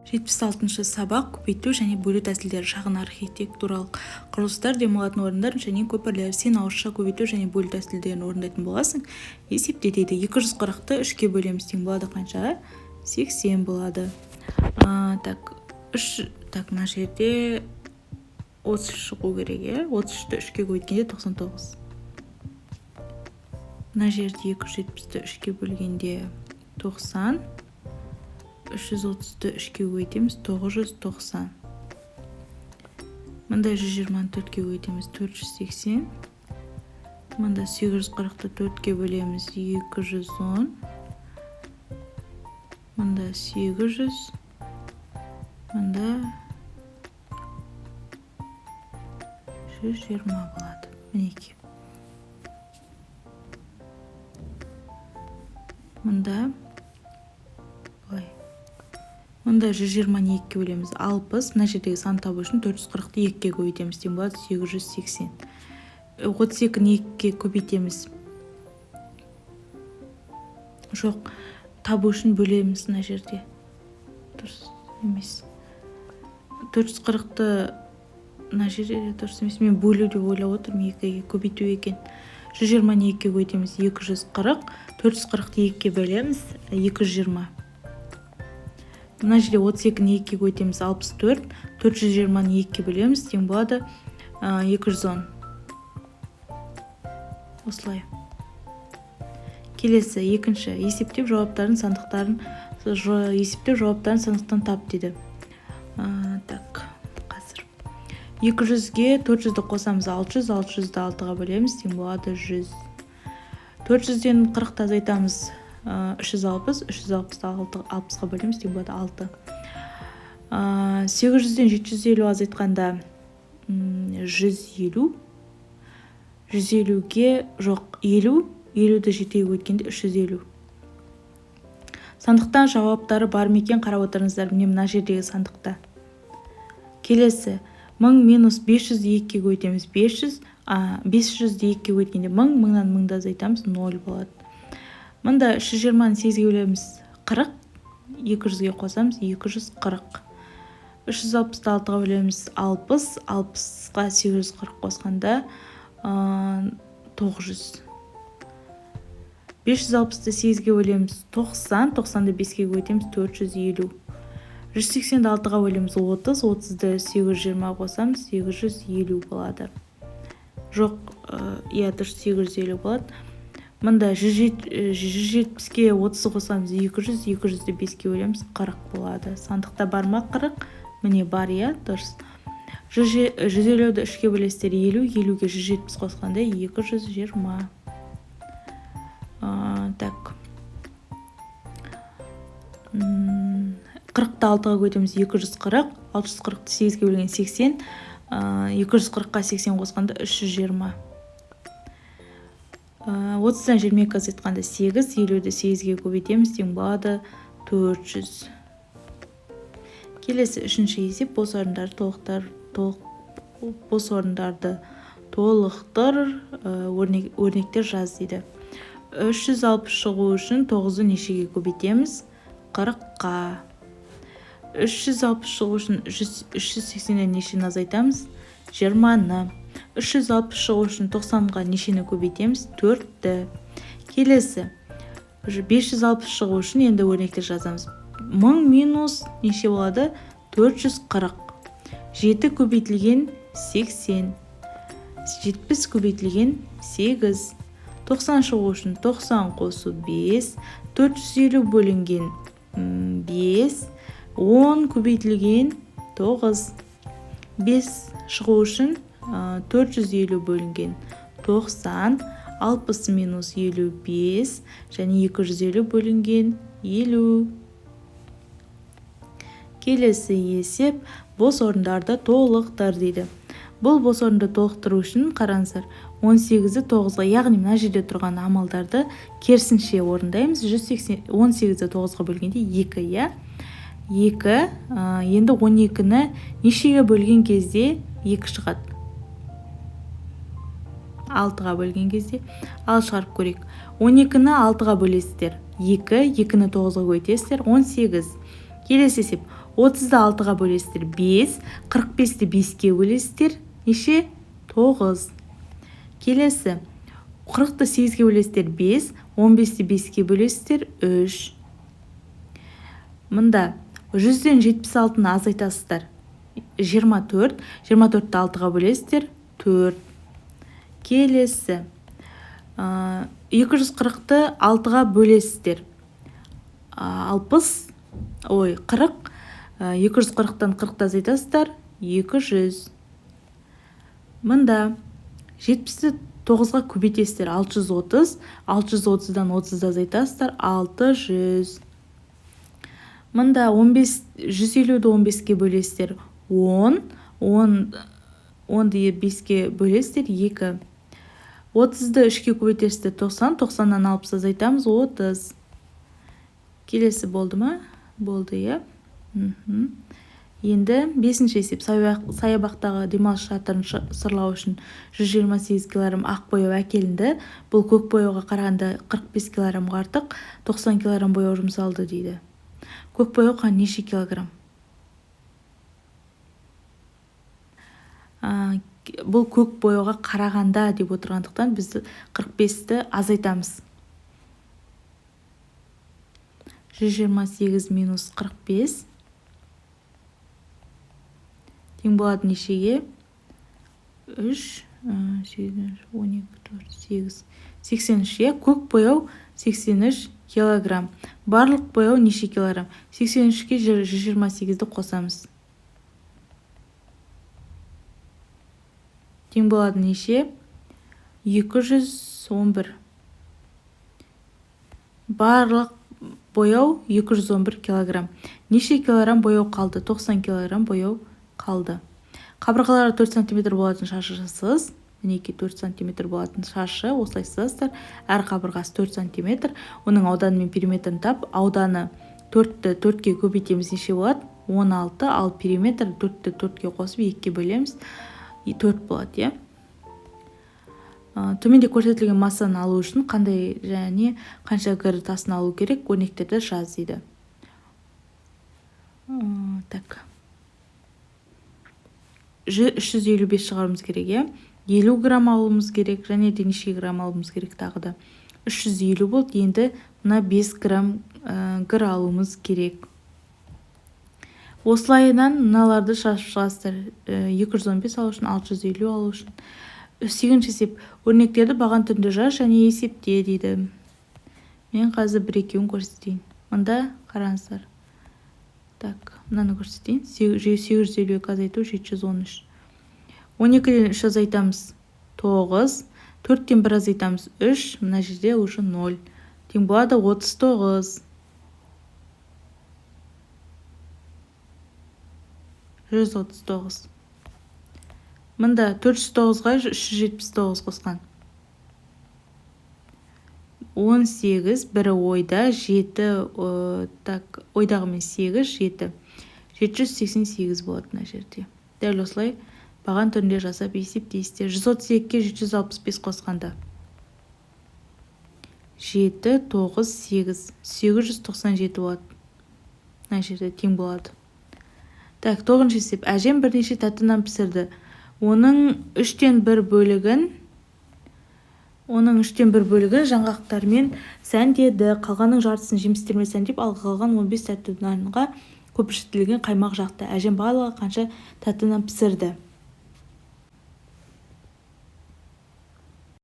76-шы сабақ көбейту және бөлу тәсілдері. Шағын архитектуралық құрылыстар, демалатын орындар және көпірлер. Сен ауызша көбейту және бөлу тәсілдерін орындайтын боласың. Есепте дейді. 240-ты 3-ке бөлеміз тең болады қаншаға? 80 болады. Мына жерде 30 шығу керек. 33-ті 3-ке көбейткенде 99. Мына жерде 270-ті 3-ке бөлгенде 90. 330-ті 3-ке көбейтеміз 990. Мында 120-ны 4-ке көбейтеміз 480. Мында 840-ты 4-ке бөлеміз 210. Мында 800. Мында 120 болады. Мінеке. Мында 120-ні 2-ке бөлеміз 60. Мына жердегі сан табу үшін 440-ты 2-ке көбейтеміз тең болады 880. 32-ні 2-ке көбейтеміз. Жоқ, табу үшін бөлеміз мына жерде. Дұрыс емес. 440-ты мына жерде дұрыс емес. Мен бөлу деп ойлап отырмын, 2-ге көбейту екен. 120-ні 2-ке көбейтеміз 240. 440-ты 2-ке бөлеміз 220. Мына жерде 32-ні 2-ке көбейтеміз 64. 420-ны 2-ке бөлеміз тең болады 210. Осылай. Келесі, екінші. Есептеп жауаптарын сандықтан тап дейді. Қазір. 200-ге 400-ді қосамыз 600. 600-ді 6-ға бөлеміз тең болады 100. 400-ден 40-ті азайтамыз 360. 360-ді 60-ға бөлеміз тең болады 6. 800-ден 750 азайтқанда 150. 150-ге жоқ 50. 50-ді 7-ге өткенде 350. Сандықтан жауаптары бар мекен қарап отырыңыздар. Міне мына жердегі сандықта. Келесі 1000 минус 500-ді 2-ке көбейтеміз 500. 500-ді 2-ке көбейткенде 1000. 1000-нан 1000-ды азайтамыз 0 болады. Мында 320-ны 8-ге бөлеміз 40. 200-ге қосамыз 240. 360-ды 6-ға бөлеміз 60. 60-ға 840 қосқанда 900. 560-ды 8-ге бөлеміз 90. 90-ды 5-ге көбейтеміз 450. 180-ді 6-ға бөлеміз 30. 30-ды 820-ға қосамыз 850 болады. Жоқ, дұрыс 850 болады. Мында 170-ге 30 қосамыз 200. 200-ді 5-ке бөлеміз 40 болады. Сандықта бар ма 40? Міне бар, дұрыс. 150-ді 3-ке бөлесіздер 50. 50-ге 170 қосқанда 220. 40-ті 6-ға көбейтеміз 240. 640-ті 8-ге бөлген 80. 240-қа 80 қосқанда 320. 30-дан 22-ге азайтқанда 8. 50-ді 8-ге көбейтеміз тең болады 400. Келесі үшінші есеп. Бос орындарды толықтыр, өрнектер жаз дейді. 360 шығу үшін 9-ды нешеге көбейтеміз? 40-қа. 360 шығу үшін 380-ден нешені азайтамыз? 20-ны. 360 шығу үшін 90-ға нешені көбейтеміз? 4-ті. Келесі 560 шығу үшін енді өрнектер жазамыз. 1000 минус неше болады? 440. 7 көбейтілген 80. 70 көбейтілген 8. 90 шығу үшін 90 қосу 5. 450 бөлінген 5. 10 көбейтілген 9. 5 шығу үшін 450 бөлінген 90. 60 минус 55 және 250 бөлінген 50. Келесі есеп. Бос орындарды толықтыр дейді. Бұл бос орынды толықтыру үшін қараңыздар. 18-ді 9-ға, яғни мына жерде тұрған амалдарды керісінше орындаймыз. 18-ді 9-ға бөлгенде 2, 2. Енді 12-ні нешеге бөлген кезде 2 шығады? 6-ға бөлген кезде. Ал шығарып көрейік. 12-ні 6-ға бөлесіздер. 2, 2-ні 9-ға көйтесіздер. 18. Келесі есеп. 30-ды 6-ға бөлесіздер 5, 45-ті 5-ке бөлесіздер неше? 9. Келесі. 40-ты 8-ге бөлесіздер 5, 15-ті 5-ке бөлесіздер 3. Мында 100-ден 76-ны азайтасыздар 24, 24-ті 6-ға бөлесіздер 4. Келесі. 240-ті 6-ға бөлесіздер 40, 240-тан 40-ті азайтасыздар 200. Мында 70-ті 9-ға көбейтесіздер 630, 630-дан 30-ды азайтасыздар 600. Мында 150-ді 15-ке бөлесіздер 10, 10-ды 5-ке бөлесіздер 2. 30-ды 3-ке көбейтесіздер 90, 90-нан 60 азайтамыз 30. Келесі болды ма? Болды, е? Енді 5-ші есеп. Саябақтағы демалыс шатырын сырлау үшін 128 кг ақ бояу әкелінді. Бұл көк бояуға қарағанда 45 кг артық, 90 кг бояу жұмсалды дейді. Көк бояу неше килограмм? Бұл көк бояуға қарағанда деп отырғандықтан біз 45-ті азайтамыз. 128 минус 45 тең болады нешеге? 3, 8, 12, 4, 8, 83. Көк бояу 83 килограмм. Барлық бояу неше килограмм? 83-ке 128-ді қосамыз. Тең болады неше? 211. Барлық бояу 211 килограмм. Неше килограмм бояу қалды? 90 килограмм бояу қалды. Қабырғалары 4 см болатын шашы жасыз. Мінеки 4 см болатын шашы. Осылай сызасыздар. Әр қабырғасы 4 см. Оның ауданы мен периметрін тап. Ауданы 4-ті 4-ке көбейтеміз неше болады? 16, ал периметр 4-ті 4-ке қосып 2-ке бөлеміз. 4 болады, е? Төменде көрсетілген массаны алу үшін қандай және қанша гр тасын алу керек? Өрнектерді жаз дейді. Так. 355 шығарымыз керек, е? 50 грамм алуымыз керек, және де неше грамм алуымыз керек тағы да. 350 болды, енді мына 5 грамм гр алуымыз керек. Осылайынан мыналарды шашып шығасыздар. 215 алу үшін, 650 алу үшін. 8-ші есеп. Өрнектерді баған түрінде жаз және есепте дейді. Мен қазір бір-екеуін көрсетейін. Мында қараңыздар. Так, мынаны көрсетейін. 850 азайту 713. 12-ден 3 азайтамыз 9, 4-тен 1 азайтамыз 3, мына жерде уже 0. Тең болады 39. 139. Мында 409-ға 379 қосқан. 18, бірі ойда, 7, ойдағы мен 8, 7. 788 болады мына жерде. Дәл осылай баған түрінде жасап есептейсіздер. 132-ке 765 қосқанда. 7, 9, 8, 897 болады. Мына жерде тең болады. Так, 9-ші есеп. Әжем бірнеше тәтті нан пісірді. Оның 3-тен 1 бөлігін жаңғақтармен сәндеді. Қалғаның жартысын жемістермен сәндеп, ал қалған 15 тәтті нанға көпіршітілген қаймақ жақты. Әжем барлығы қанша тәтті нан пісірді?